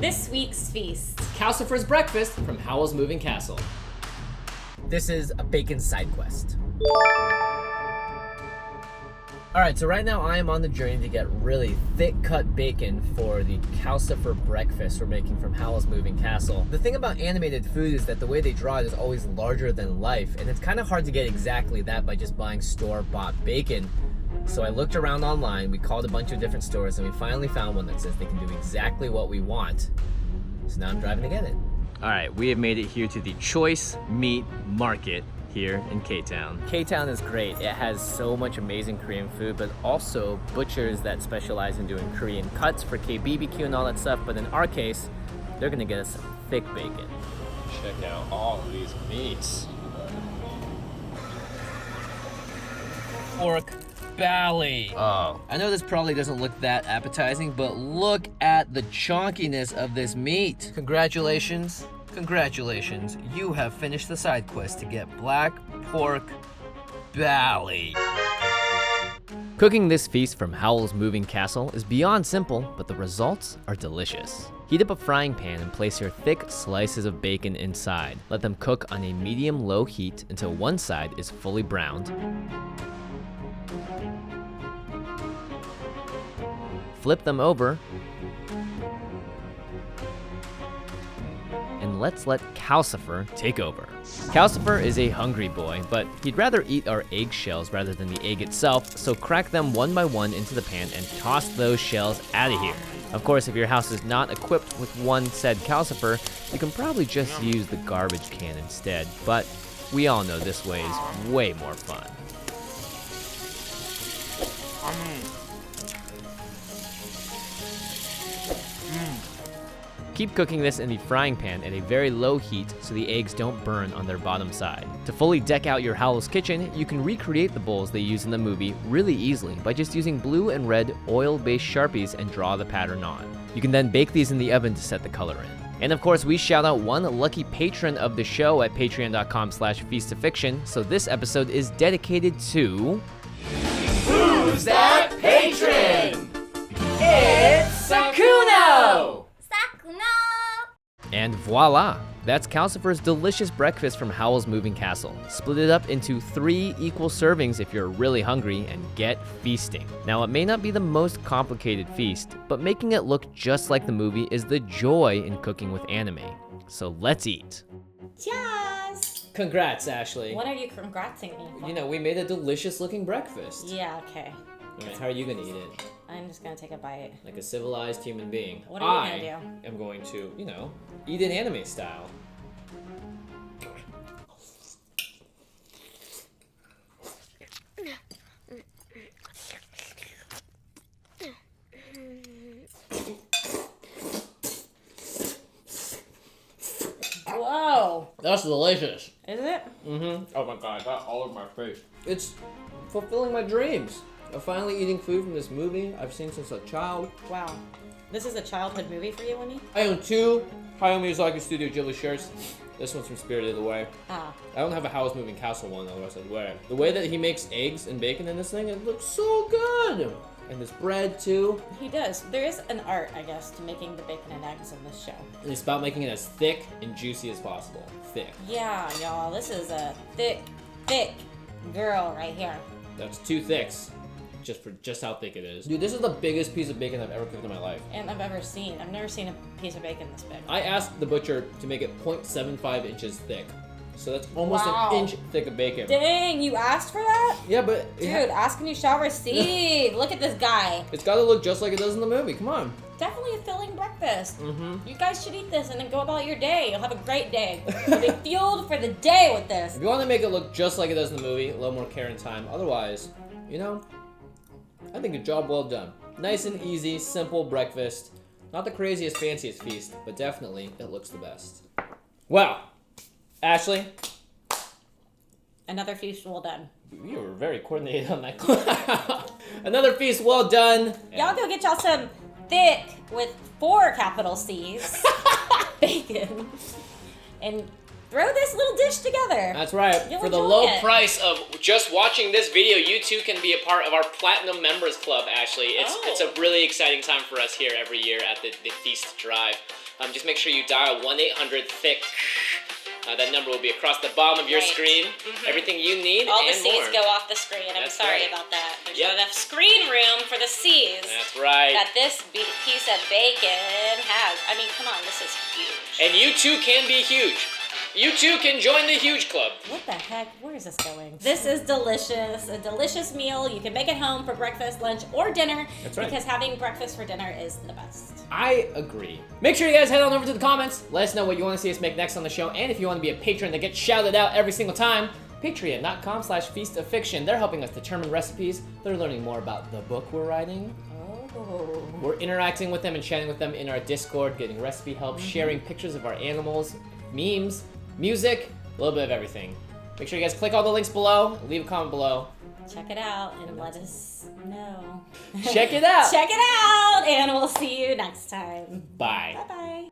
This week's feast. Calcifer's breakfast from Howl's Moving Castle. This is a bacon side quest. Alright, so right now I am on the journey to get really thick cut bacon for the Calcifer breakfast we're making from Howl's Moving Castle. The thing about animated food is that the way they draw it is always larger than life, and it's kind of hard to get exactly that by just buying store-bought bacon. So I looked around online, we called a bunch of different stores, and we finally found one that says they can do exactly what we want. So now I'm driving to get it. Alright, we have made it here to the Choice Meat Market here in K-Town. K-Town is great. It has so much amazing Korean food, but also butchers that specialize in doing Korean cuts for KBBQ and all that stuff. But in our case, they're gonna get us some thick bacon. Check out all of these meats. Pork belly. Oh, I know this probably doesn't look that appetizing, but look at the chunkiness of this meat. Congratulations. Congratulations, you have finished the side quest to get black pork belly. Cooking this feast from Howl's Moving Castle is beyond simple, but the results are delicious. Heat up a frying pan and place your thick slices of bacon inside. Let them cook on a medium-low heat until one side is fully browned. Flip them over. And let's let Calcifer take over. Calcifer is a hungry boy, but he'd rather eat our eggshells rather than the egg itself, so crack them one by one into the pan and toss those shells out of here. Of course, if your house is not equipped with one said Calcifer, you can probably just use the garbage can instead, but we all know this way is way more fun. Keep cooking this in the frying pan at a very low heat so the eggs don't burn on their bottom side. To fully deck out your Howl's Kitchen, you can recreate the bowls they use in the movie really easily by just using blue and red oil-based Sharpies and draw the pattern on. You can then bake these in the oven to set the color in. And of course, we shout out one lucky patron of the show at patreon.com/feastofiction, so this episode is dedicated to... Who's that patron? It's Sakuno! And voila! That's Calcifer's delicious breakfast from Howl's Moving Castle. Split it up into 3 equal servings if you're really hungry and get feasting. Now, it may not be the most complicated feast, but making it look just like the movie is the joy in cooking with anime. So let's eat. Cheers! Congrats, Ashley. What are you congratsing me for? You know, we made a delicious looking breakfast. Yeah, okay. Alright, how are you gonna eat it? I'm just gonna take a bite. Like a civilized human being. What are you gonna I am going to, you know, eat it anime style. Whoa! That's delicious. Is it? Mm-hmm. Oh my god, I got all over my face. It's fulfilling my dreams of finally eating food from this movie I've seen since a child. Wow. This is a childhood movie for you, Winnie? I own 2 Hayao Miyazaki Studio Ghibli shirts. This one's from Spirited Away. Ah. I don't have a Howl's Moving Castle one, otherwise I'd wear it. The way that he makes eggs and bacon in this thing, it looks so good! And this bread, too. He does. There is an art, I guess, to making the bacon and eggs in this show. And it's about making it as thick and juicy as possible. Thick. Yeah, y'all. This is a thick girl right here. That's 2 thicks. Just how thick it is. Dude, this is the biggest piece of bacon I've ever cooked in my life. And I've ever seen. I've never seen a piece of bacon this big. I asked the butcher to make it 0.75 inches thick. So that's almost Wow. an inch thick of bacon. Dang, you asked for that? Yeah, but Dude, ask and you shall receive. Look at this guy. it's gotta look just like it does in the movie. Come on. Definitely a filling breakfast. Mm-hmm. You guys should eat this and then go about your day. You'll have a great day. You'll be fueled for the day with this. If you want to make it look just like it does in the movie, a little more care and time. Otherwise, you know, I think a job well done. Nice and easy, simple breakfast. Not the craziest, fanciest feast, but definitely it looks the best. Wow. Ashley, Another feast well done. you were very coordinated on that. Another feast well done. Y'all go get y'all some thick with 4 capital C's bacon and throw this little dish together. That's right. You'll For the enjoy low it. price of just watching this video, you too can be a part of our Platinum Members Club, Ashley. It's a really exciting time for us here every year at the Feast Drive. just make sure you dial 1-800-THICK. That number will be across the bottom of your screen. Everything you need All and the C's more. go off the screen. I'm That's sorry right. about that. There's not enough screen room for the C's That's right. that this piece of bacon has. I mean, come on, this is huge. And you too can be huge. You too can join the huge club. What the heck? Where is this going? This is delicious. A delicious meal. You can make it home for breakfast, lunch, or dinner. That's right. Because having breakfast for dinner is the best. I agree. Make sure you guys head on over to the comments. Let us know what you want to see us make next on the show. And if you want to be a patron that gets shouted out every single time, patreon.com/feastofiction. They're helping us determine recipes. They're learning more about the book we're writing. Oh. We're interacting with them and chatting with them in our Discord, getting recipe help, sharing pictures of our animals, memes, music, a little bit of everything. Make sure you guys click all the links below, leave a comment below. Check it out and let us know. Check it out. Check it out, and we'll see you next time. Bye. Bye-bye.